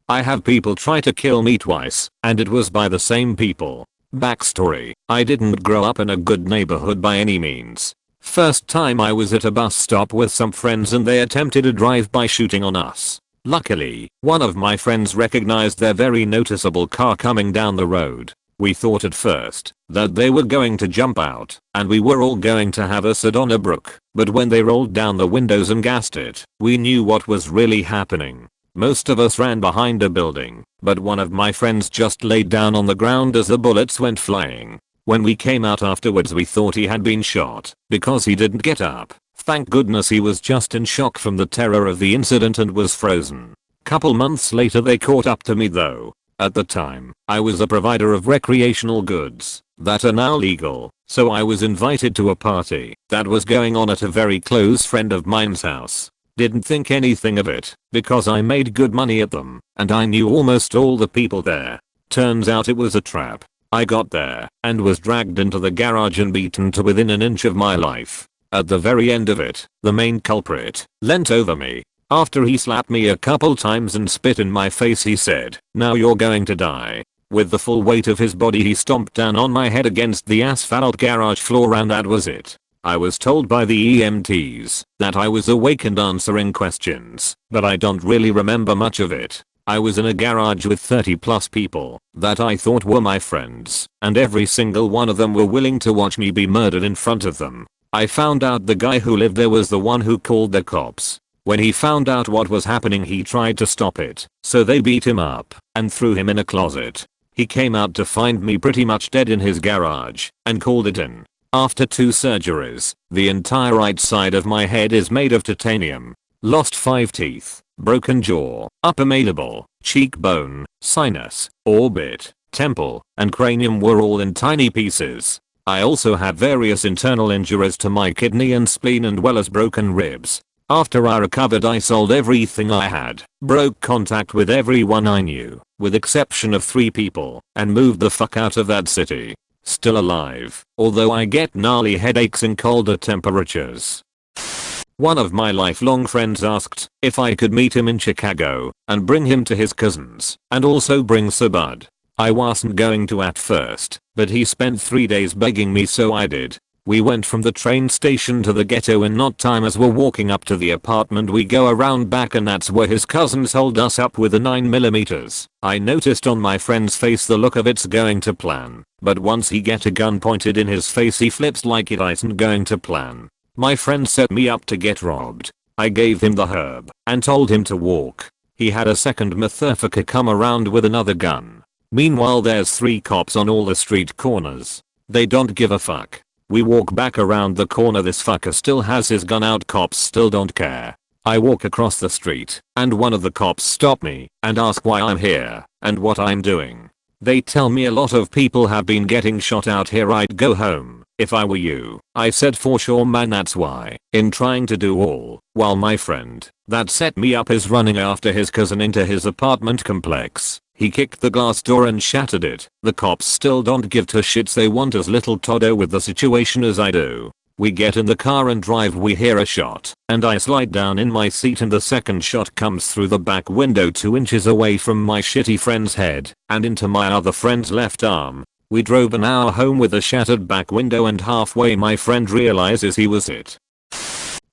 I have people try to kill me twice, and it was by the same people. Backstory, I didn't grow up in a good neighborhood by any means. First time I was at a bus stop with some friends and they attempted a drive-by shooting on us. Luckily, one of my friends recognized their very noticeable car coming down the road. We thought at first that they were going to jump out and we were all going to have a Sedona Brook, but when they rolled down the windows and gassed it, we knew what was really happening. Most of us ran behind a building, but one of my friends just laid down on the ground as the bullets went flying. When we came out afterwards we thought he had been shot because he didn't get up. Thank goodness he was just in shock from the terror of the incident and was frozen. Couple months later they caught up to me though. At the time, I was a provider of recreational goods that are now legal, so I was invited to a party that was going on at a very close friend of mine's house. Didn't think anything of it because I made good money at them and I knew almost all the people there. Turns out it was a trap. I got there and was dragged into the garage and beaten to within an inch of my life. At the very end of it, the main culprit leant over me. After he slapped me a couple times and spit in my face he said, "Now you're going to die." With the full weight of his body he stomped down on my head against the asphalt garage floor and that was it. I was told by the EMTs that I was awake and answering questions, but I don't really remember much of it. I was in a garage with 30 plus people that I thought were my friends, and every single one of them were willing to watch me be murdered in front of them. I found out the guy who lived there was the one who called the cops. When he found out what was happening he tried to stop it, so they beat him up and threw him in a closet. He came out to find me pretty much dead in his garage and called it in. After 2 surgeries, the entire right side of my head is made of titanium. Lost 5 teeth, broken jaw, upper mandible, cheekbone, sinus, orbit, temple, and cranium were all in tiny pieces. I also had various internal injuries to my kidney and spleen and well as broken ribs. After I recovered I sold everything I had, broke contact with everyone I knew, with exception of 3 people, and moved the fuck out of that city. Still alive, although I get gnarly headaches in colder temperatures. One of my lifelong friends asked if I could meet him in Chicago and bring him to his cousins and also bring Subud. I wasn't going to at first, but he spent 3 days begging me so I did. We went from the train station to the ghetto in not time. As we're walking up to the apartment we go around back and that's where his cousins hold us up with the 9mm. I noticed on my friend's face the look of it's going to plan, but once he get a gun pointed in his face he flips like it isn't going to plan. My friend set me up to get robbed. I gave him the herb and told him to walk. He had a second motherfucker come around with another gun. Meanwhile there's 3 cops on all the street corners. They don't give a fuck. We walk back around the corner, this fucker still has his gun out, cops still don't care. I walk across the street and one of the cops stop me and ask why I'm here and what I'm doing. They tell me a lot of people have been getting shot out here, I'd go home if I were you. I said for sure man, that's why. In trying to do all, while my friend that set me up is running after his cousin into his apartment complex. He kicked the glass door and shattered it. The cops still don't give 2 shits, they want as little todo with the situation as I do. We get in the car and drive, we hear a shot, and I slide down in my seat and the second shot comes through the back window 2 inches away from my shitty friend's head and into my other friend's left arm. We drove an hour home with a shattered back window and halfway my friend realizes he was hit.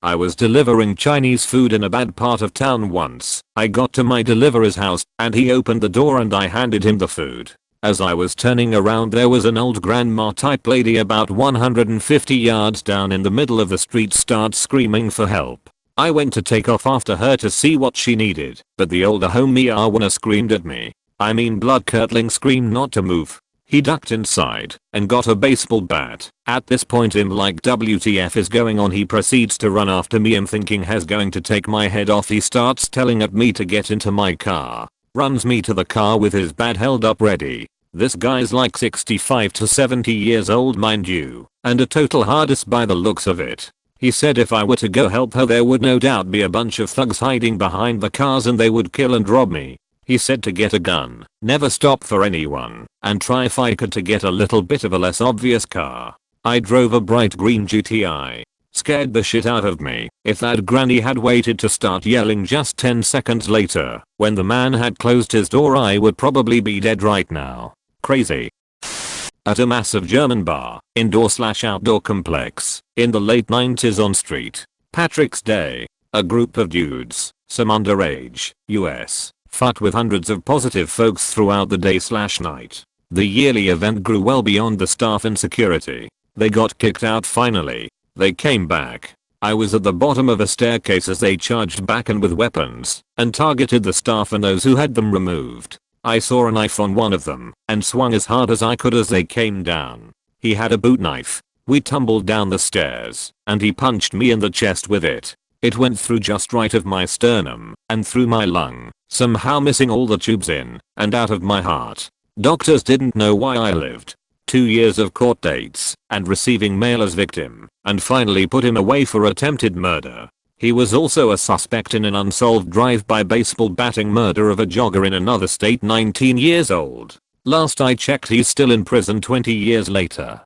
I was delivering Chinese food in a bad part of town once. I got to my deliverer's house and he opened the door and I handed him the food. As I was turning around there was an old grandma type lady about 150 yards down in the middle of the street start screaming for help. I went to take off after her to see what she needed, but the older homie Arwana screamed at me. I mean blood-curdling scream not to move. He ducked inside and got a baseball bat. At this point I'm like WTF is going on, he proceeds to run after me. I'm thinking he's going to take my head off. He starts telling at me to get into my car. Runs me to the car with his bat held up ready. This guy's like 65 to 70 years old mind you, and a total hardest by the looks of it. He said if I were to go help her there would no doubt be a bunch of thugs hiding behind the cars and they would kill and rob me. He said to get a gun, never stop for anyone, and try if I could to get a little bit of a less obvious car. I drove a bright green GTI. scared the shit out of me. If that granny had waited to start yelling just 10 seconds later, when the man had closed his door, I would probably be dead right now. Crazy. At a massive German bar, indoor/outdoor complex, in the late 90s on St. Patrick's Day, a group of dudes, some underage, US, fucked with hundreds of positive folks throughout the day/night. The yearly event grew well beyond the staff and security. They got kicked out finally. They came back. I was at the bottom of a staircase as they charged back and with weapons, and targeted the staff and those who had them removed. I saw a knife on one of them, and swung as hard as I could as they came down. He had a boot knife. We tumbled down the stairs, and he punched me in the chest with it. It went through just right of my sternum, and through my lung, somehow missing all the tubes in, and out of my heart. Doctors didn't know why I lived. 2 years of court dates, and receiving mail as victim, and finally put him away for attempted murder. He was also a suspect in an unsolved drive-by baseball batting murder of a jogger in another state, 19 years old. Last I checked, he's still in prison 20 years later.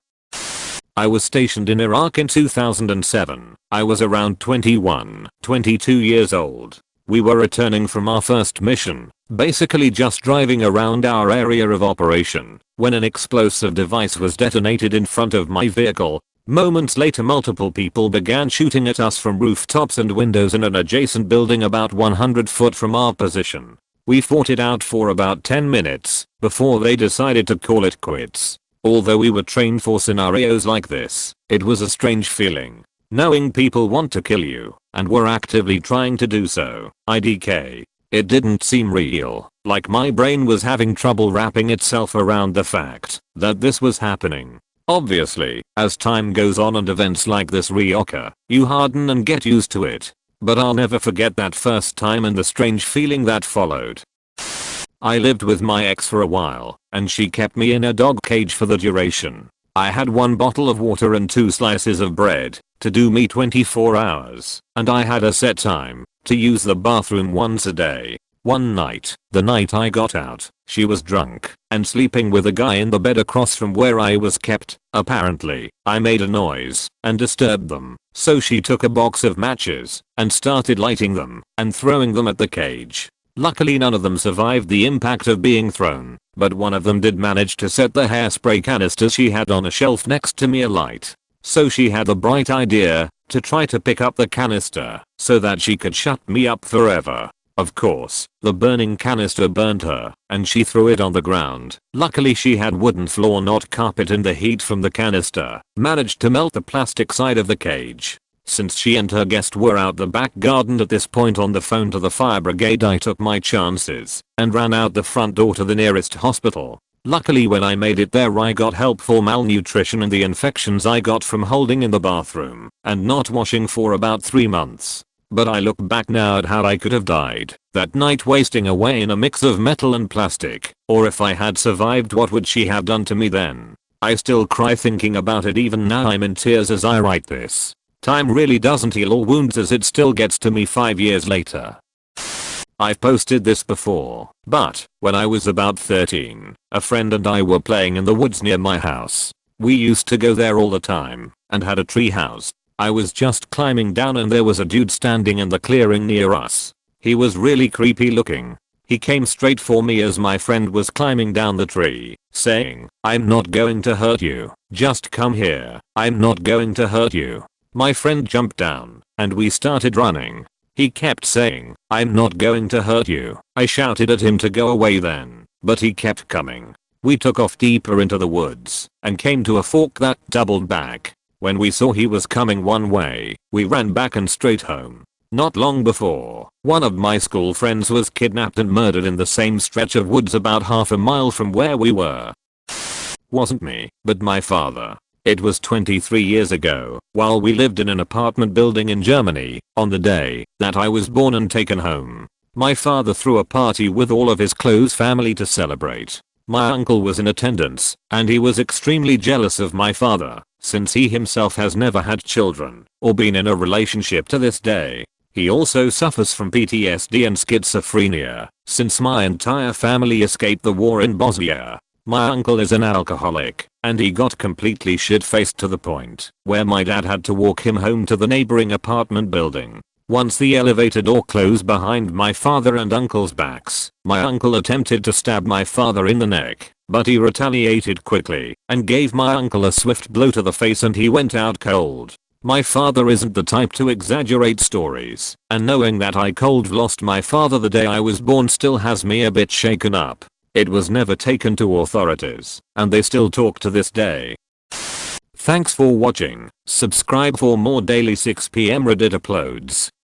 I was stationed in Iraq in 2007. I was around 21, 22 years old. We were returning from our first mission, basically just driving around our area of operation, when an explosive device was detonated in front of my vehicle. Moments later, multiple people began shooting at us from rooftops and windows in an adjacent building about 100 foot from our position. We fought it out for about 10 minutes before they decided to call it quits. Although we were trained for scenarios like this, it was a strange feeling, knowing people want to kill you and were actively trying to do so. IDK. It didn't seem real, like my brain was having trouble wrapping itself around the fact that this was happening. Obviously, as time goes on and events like this reoccur, you harden and get used to it. But I'll never forget that first time and the strange feeling that followed. I lived with my ex for a while, and she kept me in a dog cage for the duration. I had 1 bottle of water and 2 slices of bread to do me 24 hours, and I had a set time to use the bathroom once a day. One night, the night I got out, she was drunk and sleeping with a guy in the bed across from where I was kept. Apparently, I made a noise and disturbed them, so she took a box of matches and started lighting them and throwing them at the cage. Luckily none of them survived the impact of being thrown, but one of them did manage to set the hairspray canister she had on a shelf next to me alight. So she had the bright idea to try to pick up the canister so that she could shut me up forever. Of course, the burning canister burned her, and she threw it on the ground. Luckily she had wooden floor, not carpet, and the heat from the canister managed to melt the plastic side of the cage. Since she and her guest were out the back garden at this point on the phone to the fire brigade, I took my chances and ran out the front door to the nearest hospital. Luckily when I made it there I got help for malnutrition and the infections I got from holding in the bathroom and not washing for about 3 months. But I look back now at how I could have died that night, wasting away in a mix of metal and plastic, or if I had survived, what would she have done to me then? I still cry thinking about it. Even now I'm in tears as I write this. Time really doesn't heal all wounds, as it still gets to me 5 years later. I've posted this before, but when I was about 13, a friend and I were playing in the woods near my house. We used to go there all the time and had a tree house. I was just climbing down and there was a dude standing in the clearing near us. He was really creepy looking. He came straight for me as my friend was climbing down the tree, saying, "I'm not going to hurt you. Just come here. I'm not going to hurt you." My friend jumped down and we started running. He kept saying, "I'm not going to hurt you." I shouted at him to go away then, but he kept coming. We took off deeper into the woods and came to a fork that doubled back. When we saw he was coming one way, we ran back and straight home. Not long before, one of my school friends was kidnapped and murdered in the same stretch of woods about half a mile from where we were. Wasn't me, but my father. It was 23 years ago, while we lived in an apartment building in Germany, on the day that I was born and taken home. My father threw a party with all of his close family to celebrate. My uncle was in attendance, and he was extremely jealous of my father, since he himself has never had children or been in a relationship to this day. He also suffers from PTSD and schizophrenia, since my entire family escaped the war in Bosnia. My uncle is an alcoholic, and he got completely shit-faced to the point where my dad had to walk him home to the neighboring apartment building. Once the elevator door closed behind my father and uncle's backs, my uncle attempted to stab my father in the neck, but he retaliated quickly and gave my uncle a swift blow to the face and he went out cold. My father isn't the type to exaggerate stories, and knowing that I cold lost my father the day I was born still has me a bit shaken up. It was never taken to authorities, and they still talk to this day. Thanks for watching. Subscribe for more daily 6 PM Reddit uploads.